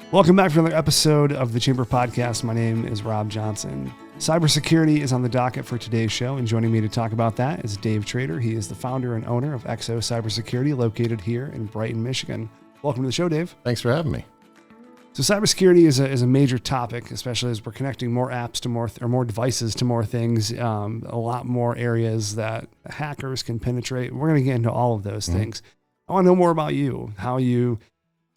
Welcome back for another episode of the Chamber Podcast. My name is Rob Johnson. Cybersecurity is on the docket for today's show, and joining me to talk about that is Dave Trader. He is the founder and owner of XO Cybersecurity, located here in Brighton, Michigan. Welcome to the show, Dave. Thanks for having me. So cybersecurity is a major topic, especially as we're connecting more apps to more devices to more things, a lot more areas that hackers can penetrate. We're going to get into all of those things. I want to know more about you, how you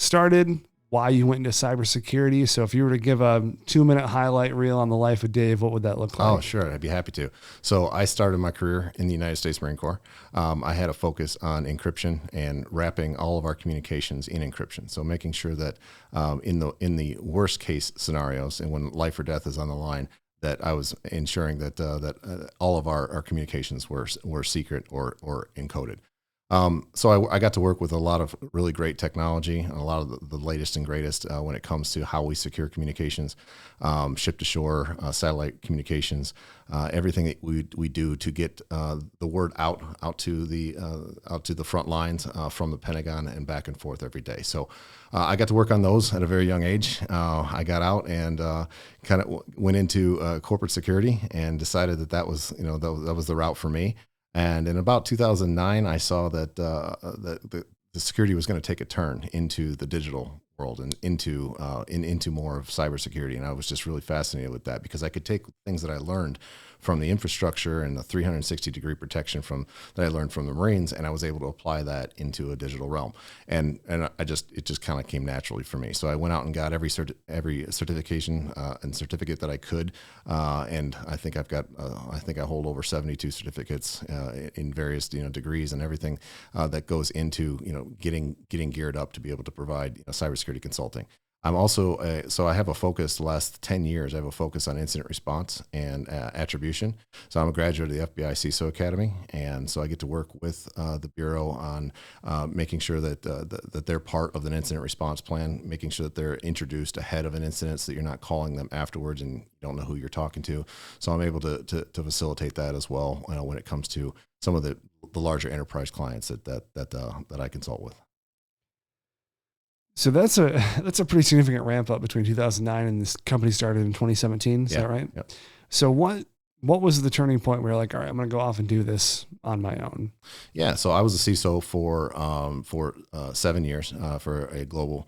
started, why you went into cybersecurity. So if you were to give a 2-minute highlight reel on the life of Dave, what would that look like? Oh, sure. I'd be happy to. So I started my career in the United States Marine Corps. I had a focus on encryption and wrapping all of our communications in encryption. So making sure that in the worst case scenarios and when life or death is on the line, that I was ensuring that all of our communications were secret or encoded. So I got to work with a lot of really great technology, and a lot of the latest and greatest when it comes to how we secure communications, ship to shore, satellite communications, everything that we do to get the word out to the front lines from the Pentagon and back and forth every day. So I got to work on those at a very young age. I got out and kind of went into corporate security and decided that was the route for me. And in about 2009, I saw that the security was going to take a turn into the digital world and into more of cybersecurity. And I was just really fascinated with that because I could take things that I learned from the infrastructure and the 360-degree protection that I learned from the Marines, and I was able to apply that into a digital realm. And it just kind of came naturally for me. So I went out and got every certification and certificate that I could, and I think I hold over 72 certificates in various degrees and everything that goes into getting geared up to be able to provide cybersecurity consulting. I'm also, so I have a focus the last 10 years, I have a focus on incident response and attribution. So I'm a graduate of the FBI CISO Academy. And so I get to work with the Bureau on making sure that they're part of an incident response plan, making sure that they're introduced ahead of an incident so that you're not calling them afterwards and you don't know who you're talking to. So I'm able to facilitate that as well when it comes to some of the larger enterprise clients that I consult with. So that's a pretty significant ramp up between 2009 and this company started in 2017. Is that right? Yep. So what was the turning point where you're like, all right, I'm going to go off and do this on my own? Yeah. So I was a CISO for 7 years for a global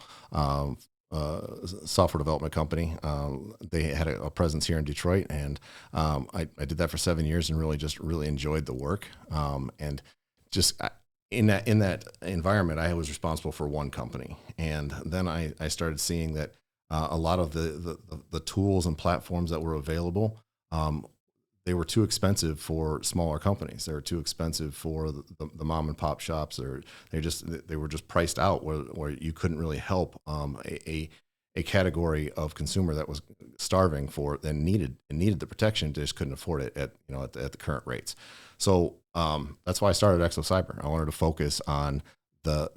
software development company. They had a presence here in Detroit, and I did that for 7 years and really enjoyed the work. In that environment, I was responsible for one company, and then I started seeing that a lot of the tools and platforms that were available, they were too expensive for smaller companies. They were too expensive for the mom and pop shops, or they were just priced out where you couldn't really help a category of consumer that was starving for it and needed the protection, just couldn't afford it at the current rates. So that's why I started XO Cyber. I wanted to focus on the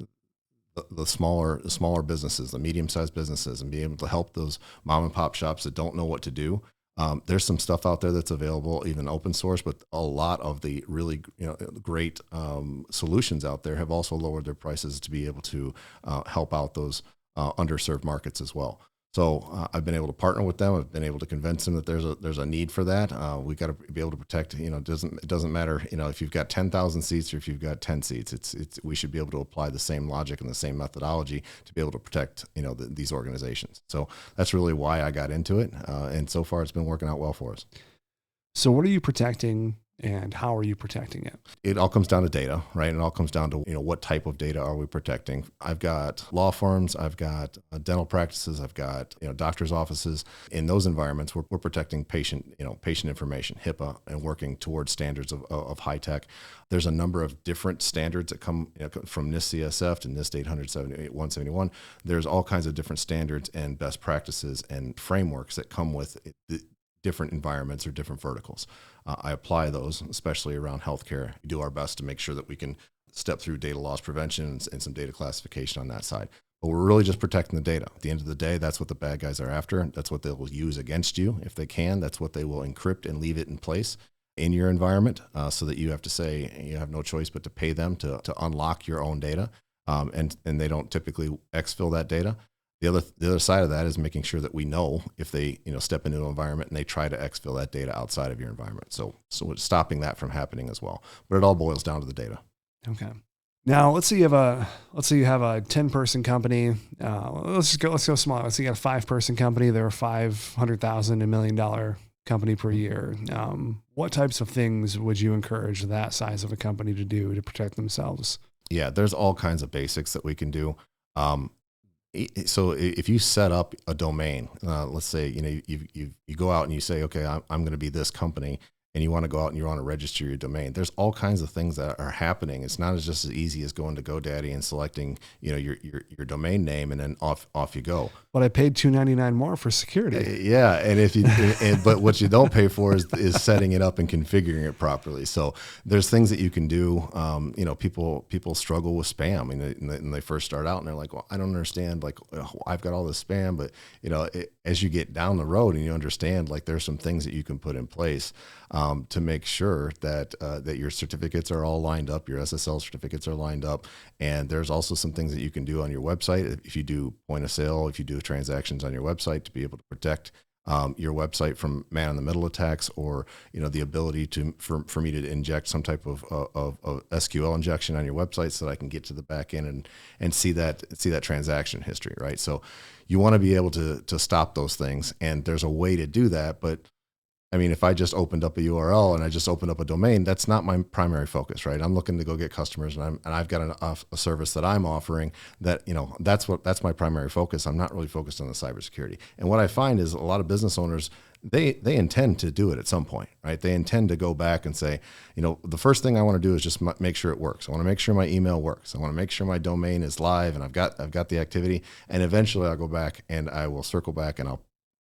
smaller businesses, the medium-sized businesses, and be able to help those mom and pop shops that don't know what to do. There's some stuff out there that's available, even open source, but a lot of the really great solutions out there have also lowered their prices to be able to help out those underserved markets as well. So I've been able to partner with them. I've been able to convince them that there's a need for that. We got to be able to protect. It doesn't matter. If you've got 10,000 seats or if you've got 10 seats. We should be able to apply the same logic and the same methodology to be able to protect these organizations. So that's really why I got into it. And so far, it's been working out well for us. So what are you protecting? And how are you protecting it? It all comes down to data, right? It all comes down to, what type of data are we protecting? I've got law firms, I've got dental practices, I've got, doctors' offices. In those environments, we're protecting patient information, HIPAA, and working towards standards of high tech. There's a number of different standards that come from NIST CSF to NIST 800-171. There's all kinds of different standards and best practices and frameworks that come with different environments or different verticals. I apply those, especially around healthcare. We do our best to make sure that we can step through data loss prevention and some data classification on that side. But we're really just protecting the data. At the end of the day, that's what the bad guys are after. That's what they will use against you if they can. That's what they will encrypt and leave it in place in your environment so that you have to say you have no choice but to pay them to unlock your own data. And they don't typically exfil that data. the other side of that is making sure that we know if they, step into an environment and they try to exfil that data outside of your environment. So it's stopping that from happening as well. But it all boils down to the data. Okay. Now let's say you have a 10-person company. Let's go small. Let's say you got a 5-person company. They're a $500,000, $1 million company per year. What types of things would you encourage that size of a company to do to protect themselves? Yeah, there's all kinds of basics that we can do. So if you set up a domain, let's say, you go out and you say, okay, I'm going to be this company, and you want to go out and you want to register your domain. There's all kinds of things that are happening. It's not just as easy as going to GoDaddy and selecting, your domain name, and then off you go. But I paid $299 more for security. Yeah, and if you, but what you don't pay for is setting it up and configuring it properly. So there's things that you can do. People struggle with spam, and they first start out and they're like, well, I don't understand. Like, I've got all this spam, but as you get down the road and you understand, like, there's some things that you can put in place to make sure that that your certificates are all lined up, your SSL certificates are lined up, and there's also some things that you can do on your website if you do point of sale, if you do transactions on your website, to be able to protect your website from man-in-the-middle attacks, or the ability for me to inject some type of SQL injection on your website so that I can get to the back end and see that transaction history, right? So you want to be able to stop those things, and there's a way to do that, but I mean, if I just opened up a URL and I just opened up a domain, that's not my primary focus, right? I'm looking to go get customers, and I've got a service that I'm offering that, that's my primary focus. I'm not really focused on the cybersecurity. And what I find is a lot of business owners, they intend to do it at some point, right? They intend to go back and say, the first thing I want to do is just make sure it works. I want to make sure my email works. I want to make sure my domain is live and I've got the activity. And eventually I'll go back and I will circle back and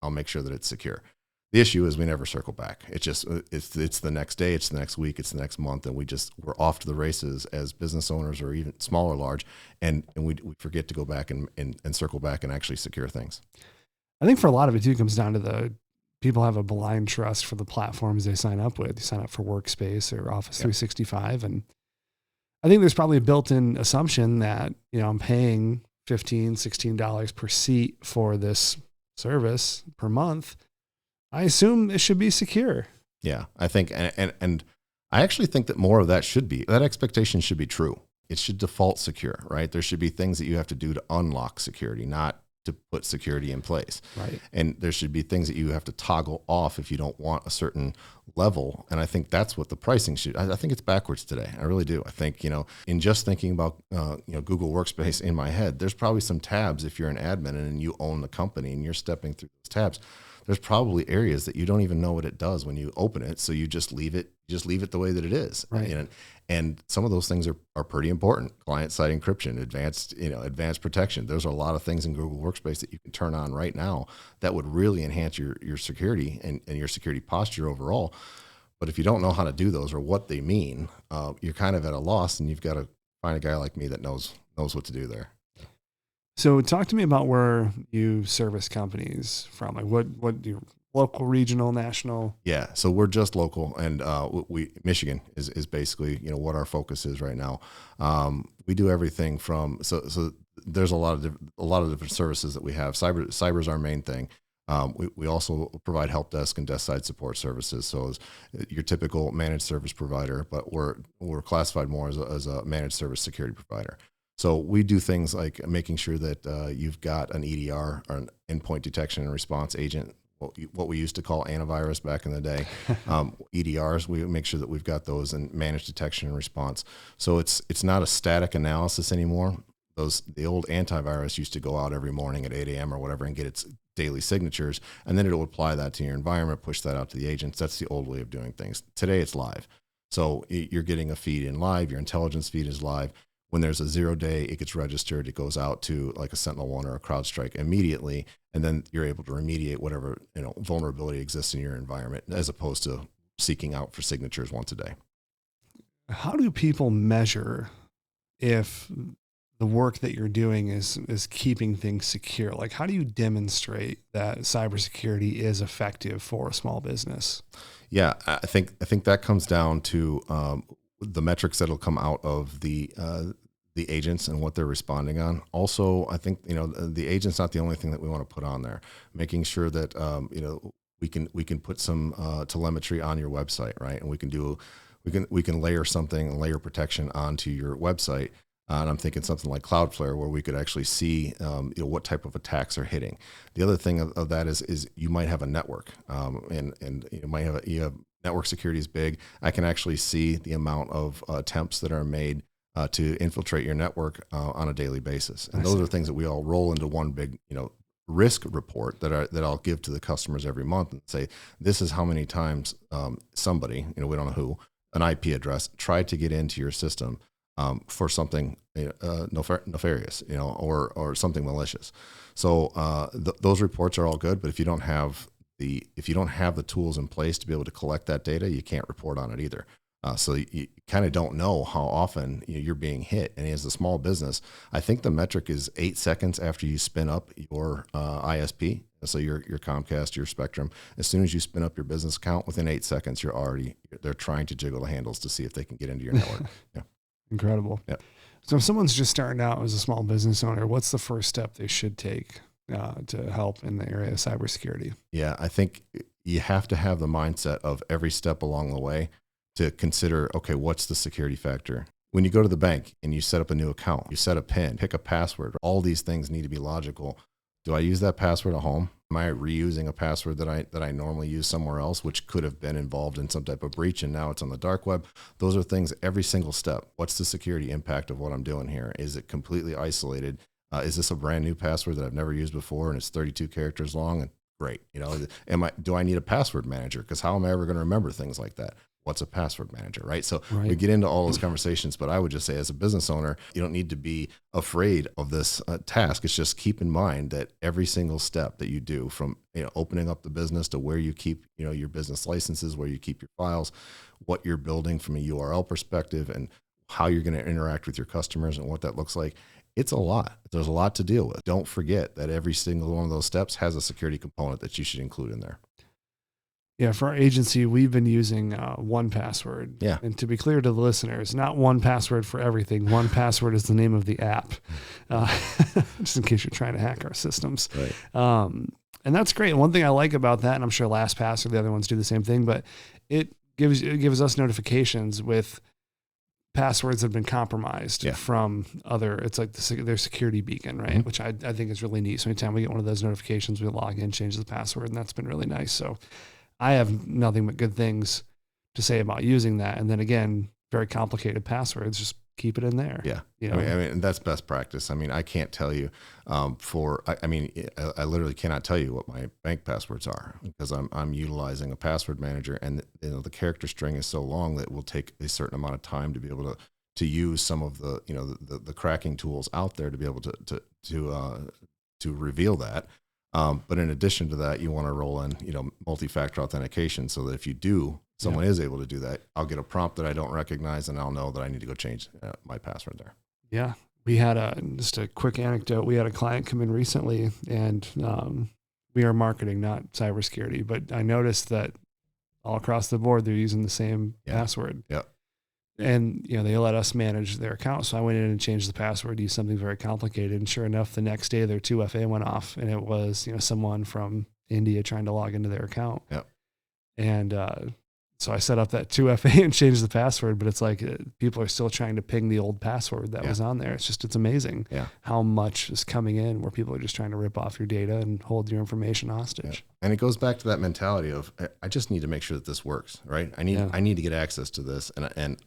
I'll make sure that it's secure. The issue is we never circle back. It's the next day, it's the next week, it's the next month, and we're off to the races as business owners, or even small or large, and we forget to go back and circle back and actually secure things. I think for a lot of it too comes down to people have a blind trust for the platforms they sign up with. They sign up for Workspace or Office 365, and I think there's probably a built-in assumption that I'm paying $15, $16 per seat for this service per month. I assume it should be secure. Yeah, I think, and I actually think that more of that expectation should be true. It should default secure, right? There should be things that you have to do to unlock security, not to put security in place. Right. And there should be things that you have to toggle off if you don't want a certain level. And I think that's what the pricing should. I think it's backwards today. I really do. I think, in just thinking about, Google Workspace in my head, there's probably some tabs if you're an admin and you own the company and you're stepping through those tabs. There's probably areas that you don't even know what it does when you open it. So you just leave it the way that it is. Right. And some of those things are pretty important. Client-side encryption, advanced protection. There's a lot of things in Google Workspace that you can turn on right now that would really enhance your security and your security posture overall. But if you don't know how to do those or what they mean, you're kind of at a loss, and you've got to find a guy like me that knows what to do there. So talk to me about where you service companies from. Like what do you, local, regional, national? Yeah, so we're just local, and Michigan is basically what our focus is right now. We do everything from so there's a lot of different services that we have. Cyber is our main thing. We also provide help desk and desk side support services. So as your typical managed service provider, but we're classified more as a managed service security provider. So we do things like making sure that you've got an EDR, or an endpoint detection and response agent, what we used to call antivirus back in the day. EDRs, we make sure that we've got those, and managed detection and response. So it's not a static analysis anymore. The old antivirus used to go out every morning at 8 a.m. or whatever and get its daily signatures, and then it'll apply that to your environment, push that out to the agents. That's the old way of doing things. Today it's live. So you're getting a feed in live, your intelligence feed is live. When there's a 0 day, it gets registered. It goes out to like a SentinelOne or a CrowdStrike immediately, and then you're able to remediate whatever vulnerability exists in your environment, as opposed to seeking out for signatures once a day. How do people measure if the work that you're doing is keeping things secure? Like, how do you demonstrate that cybersecurity is effective for a small business? Yeah, I think that comes down to the metrics that'll come out of the the agents and what they're responding on. Also, I think, the agent's not the only thing that we want to put on there. Making sure that, we can put some telemetry on your website, right? And we can layer something and layer protection onto your website. And I'm thinking something like Cloudflare, where we could actually see, what type of attacks are hitting. The other thing of that is you might have a network, and you have network security is big. I can actually see the amount of attempts that are made to infiltrate your network on a daily basis. And those are things that we all roll into one big, risk report that I'll give to the customers every month and say, this is how many times somebody, we don't know who, an IP address tried to get into your system for something nefarious, or something malicious. So those reports are all good, but if you don't have the tools in place to be able to collect that data, you can't report on it either. So you kind of don't know how often you're being hit. And as a small business, I think the metric is 8 seconds after you spin up your ISP. So your Comcast, your Spectrum, as soon as you spin up your business account, within 8 seconds, they're trying to jiggle the handles to see if they can get into your network. Yeah. Incredible. Yeah. So if someone's just starting out as a small business owner, what's the first step they should take to help in the area of cybersecurity? Yeah, I think you have to have the mindset of every step along the way to consider, okay, what's the security factor? When you go to the bank and you set up a new account, you set a PIN, pick a password, all these things need to be logical. Do I use that password at home? Am I reusing a password that I normally use somewhere else, which could have been involved in some type of breach and now it's on the dark web? Those are things every single step. What's the security impact of what I'm doing here? Is it completely isolated? Is this a brand new password that I've never used before and it's 32 characters long? And great. Do I need a password manager? Because how am I ever going to remember things like that? What's a password manager, right? So we get into all those conversations, but I would just say as a business owner, you don't need to be afraid of this task. It's just keep in mind that every single step that you do, from opening up the business to where you keep your business licenses, where you keep your files, what you're building from a URL perspective, and how you're going to interact with your customers and what that looks like. It's a lot. There's a lot to deal with. Don't forget that every single one of those steps has a security component that you should include in there. Yeah, for our agency, we've been using 1Password. Yeah. And to be clear to the listeners, not 1Password for everything. 1Password is the name of the app, just in case you're trying to hack our systems. Right. And that's great. One thing I like about that, and I'm sure LastPass or the other ones do the same thing, but it gives us notifications with passwords that have been compromised from other. It's like their security beacon, right? Mm-hmm. Which I think is really neat. So anytime we get one of those notifications, we log in, change the password, and that's been really nice. So I have nothing but good things to say about using that. And then again, very complicated passwords, just keep it in there. Yeah. I mean, that's best practice. I mean, I can't tell you I literally cannot tell you what my bank passwords are because I'm utilizing a password manager, and the character string is so long that it will take a certain amount of time to be able to use some of the, the cracking tools out there to be able to reveal that. But in addition to that, you want to roll in, multi-factor authentication so that if someone is able to do that, I'll get a prompt that I don't recognize and I'll know that I need to go change my password there. Yeah. We had just a quick anecdote. We had a client come in recently and we are marketing, not cybersecurity, but I noticed that all across the board, they're using the same password. Yeah. And, they let us manage their account. So I went in and changed the password, used something very complicated. And sure enough, the next day their 2FA went off and it was, someone from India trying to log into their account. Yeah. And so I set up that 2FA and changed the password, but it's like people are still trying to ping the old password that was on there. It's amazing how much is coming in where people are just trying to rip off your data and hold your information hostage. Yeah. And it goes back to that mentality of, I just need to make sure that this works, right? I need to get access to this. And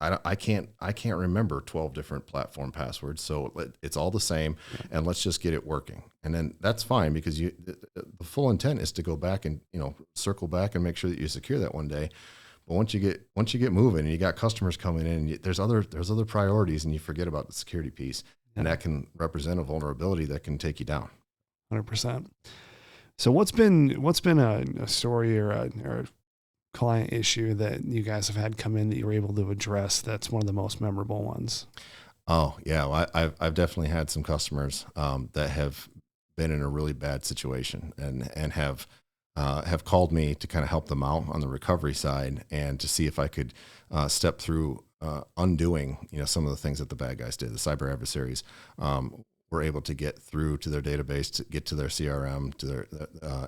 I can't remember 12 different platform passwords. So it's all the same and let's just get it working. And then that's fine because the full intent is to go back and, circle back and make sure that you secure that one day. But once you get moving and you got customers coming in, there's other priorities and you forget about the security piece and that can represent a vulnerability that can take you down. 100%. So what's been a story or a client issue that you guys have had come in that you were able to address that's one of the most memorable ones? Oh yeah, well, I've definitely had some customers that have been in a really bad situation and have called me to kind of help them out on the recovery side and to see if I could step through undoing, some of the things that the bad guys did. The cyber adversaries were able to get through to their database, to get to their CRM, to their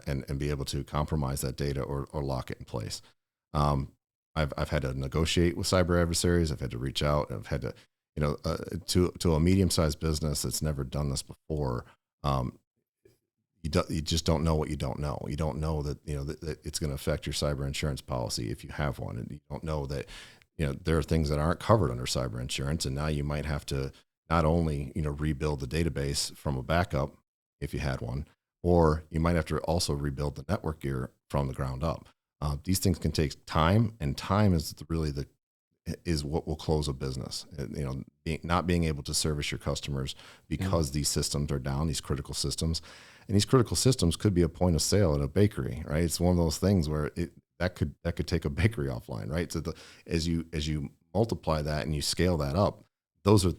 and be able to compromise that data or lock it in place. I've had to negotiate with cyber adversaries. I've had to reach out. I've had to, to a medium-sized business that's never done this before. You just don't know what you don't know. You don't know that, that it's going to affect your cyber insurance policy if you have one. And you don't know that, there are things that aren't covered under cyber insurance. And now you might have to not only, rebuild the database from a backup if you had one, or you might have to also rebuild the network gear from the ground up. These things can take time, and time is really is what will close a business. Not being able to service your customers because these systems are down, these critical systems. And these critical systems could be a point of sale at a bakery, right? It's one of those things where that could take a bakery offline, right? So as you multiply that and you scale that up, those are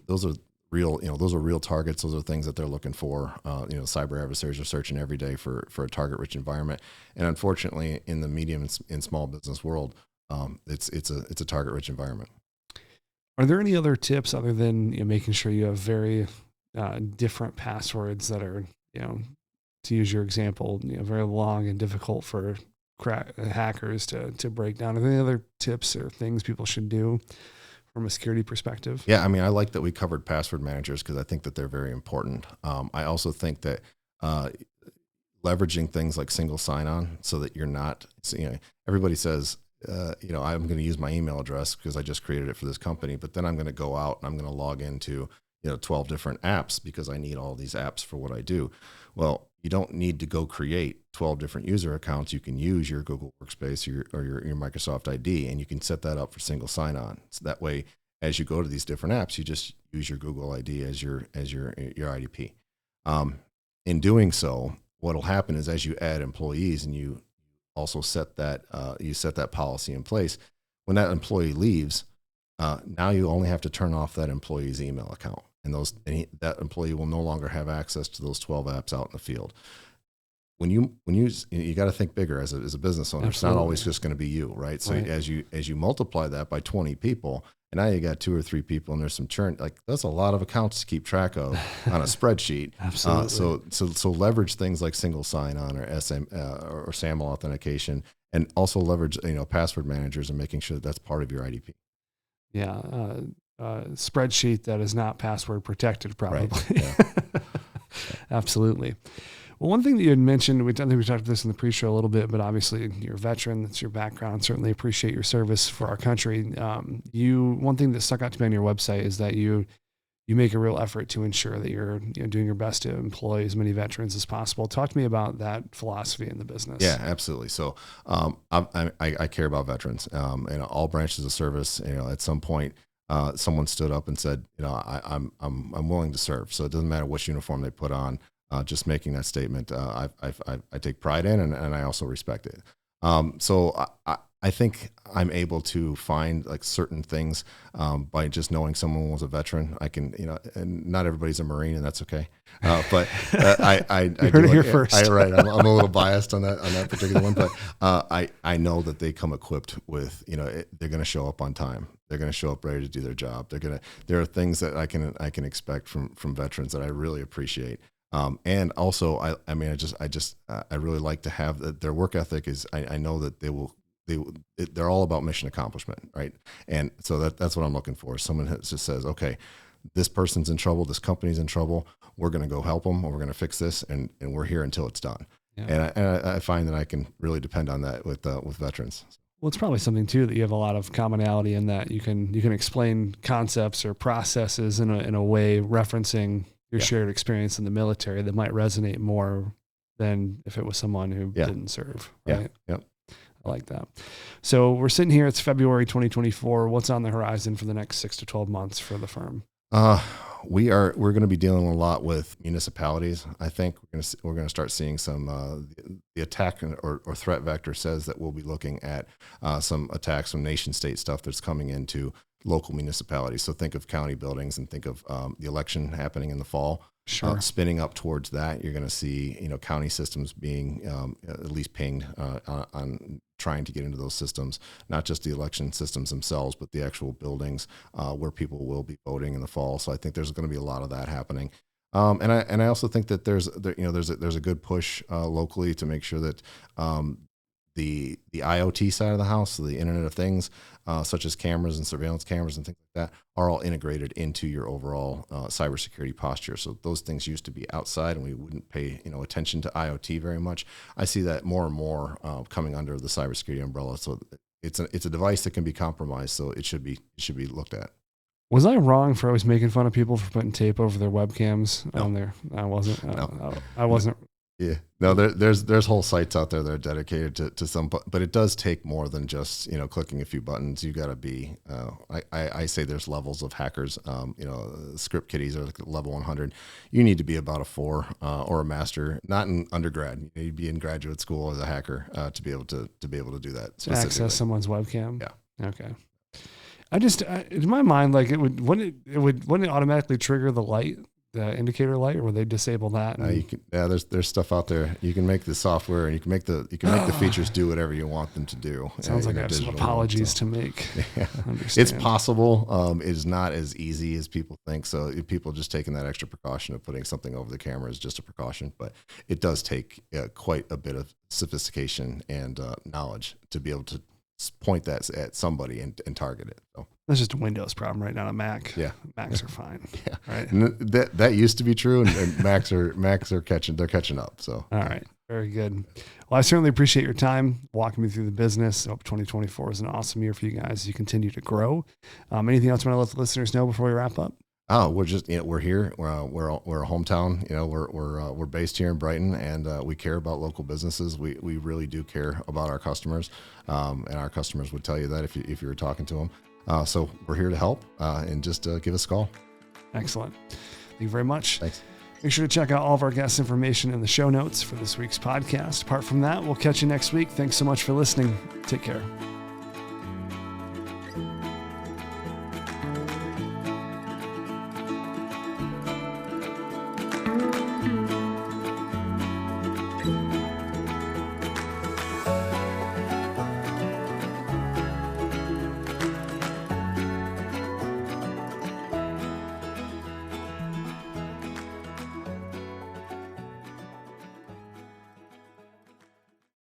real, those are real targets. Those are things that they're looking for. Cyber adversaries are searching every day for a target-rich environment. And unfortunately, in the medium and small business world, it's a target-rich environment. Are there any other tips other than making sure you have very different passwords that are, to use your example, very long and difficult for hackers to break down? Are there any other tips or things people should do from a security perspective? Yeah, I mean, I like that we covered password managers because I think that they're very important. I also think that leveraging things like single sign-on so that you're not, everybody says, I'm going to use my email address because I just created it for this company, but then I'm going to go out and I'm going to log into 12 different apps because I need all these apps for what I do. Well, you don't need to go create 12 different user accounts. You can use your Google Workspace or your Microsoft ID, and you can set that up for single sign-on. So that way, as you go to these different apps, you just use your Google ID as your IDP. In doing so, what'll happen is as you add employees and you also set that policy in place, when that employee leaves, now you only have to turn off that employee's email account. And that employee will no longer have access to those 12 apps out in the field. When you got to think bigger as a business owner. Absolutely. It's not always just going to be you, right? So as you multiply that by 20 people, and now you got 2 or 3 people, and there's some churn. Like that's a lot of accounts to keep track of on a spreadsheet. Absolutely. So leverage things like single sign-on or or SAML authentication, and also leverage password managers and making sure that's part of your IDP. Yeah. Spreadsheet that is not password protected, probably. Right. Yeah. Absolutely. Well, one thing that you had mentioned, I think we talked about this in the pre-show a little bit, but obviously you're a veteran. That's your background. Certainly appreciate your service for our country. One thing that stuck out to me on your website is that you make a real effort to ensure that you're doing your best to employ as many veterans as possible. Talk to me about that philosophy in the business. Yeah, absolutely. So I care about veterans and all branches of service. At some point, someone stood up and said, I'm willing to serve. So it doesn't matter which uniform they put on. Just making that statement, I take pride in, and I also respect it. So I think I'm able to find like certain things by just knowing someone was a veteran. I can, and not everybody's a Marine, and that's okay. But I you heard it here first. Right. I'm a little biased on that particular one, but I know that they come equipped with, they're going to show up on time. They're going to show up ready to do their job. There are things that I can expect from veterans that I really appreciate. And also, I really like to have their work ethic is, I know that they're all about mission accomplishment, right? And so that's what I'm looking for. Someone that just says, okay, this person's in trouble, this company's in trouble, we're going to go help them, or we're going to fix this, and we're here until it's done. Yeah. And I find that I can really depend on that with veterans. Well, it's probably something too that you have a lot of commonality in that you can explain concepts or processes in a way referencing your shared experience in the military that might resonate more than if it was someone who didn't serve. Right? Yeah. I like that. So we're sitting here, it's February 2024. What's on the horizon for the next 6 to 12 months for the firm? We're going to be dealing a lot with municipalities. I think we're going to start seeing some, the attack or threat vector says that we'll be looking at some attacks from nation state stuff that's coming into local municipalities. So think of county buildings and think of the election happening in the fall. Sure. Spinning up towards that, you're going to see, county systems being at least pinged on trying to get into those systems, not just the election systems themselves, but the actual buildings where people will be voting in the fall. So I think there's going to be a lot of that happening. And I also think that there's a good push locally to make sure that the IoT side of the house, so the Internet of Things, such as cameras and surveillance cameras and things like that, are all integrated into your overall cybersecurity posture. So those things used to be outside, and we wouldn't pay attention to IoT very much. I see that more and more coming under the cybersecurity umbrella. So it's a device that can be compromised. So it should be looked at. Was I wrong for always making fun of people for putting tape over their webcams No. on there? I wasn't. No. I wasn't. Yeah, no, there's whole sites out there that are dedicated to some, but it does take more than just clicking a few buttons. You got to be. I say there's levels of hackers. Script kiddies are like level 100. You need to be about a 4 or a master, not in undergrad. You need to be in graduate school as a hacker to be able to do that. To access someone's webcam. Yeah. Okay. I just in my mind, like wouldn't it automatically trigger the light? The indicator light, or would they disable that? There's stuff out there. You can make the software, and you can make the features do whatever you want them to do. Sounds like I have some apologies to make. Yeah. It's possible. It is not as easy as people think. So people just taking that extra precaution of putting something over the camera is just a precaution, but it does take quite a bit of sophistication and knowledge to be able to point that at somebody and target it. So. That's just a Windows problem, right? Not a Mac. Yeah, Macs are fine. Yeah, right. And that used to be true, and Macs are catching up. So all right, very good. Well, I certainly appreciate your time walking me through the business. I hope 2024 is an awesome year for you guys. You continue to grow. Anything else you want to let the listeners know before we wrap up? Oh, we're just we're here. We're a hometown. We're based here in Brighton, and we care about local businesses. We really do care about our customers, and our customers would tell you that if you were talking to them. So we're here to help, and just give us a call. Excellent. Thank you very much. Thanks. Make sure to check out all of our guest information in the show notes for this week's podcast. Apart from that, we'll catch you next week. Thanks so much for listening. Take care.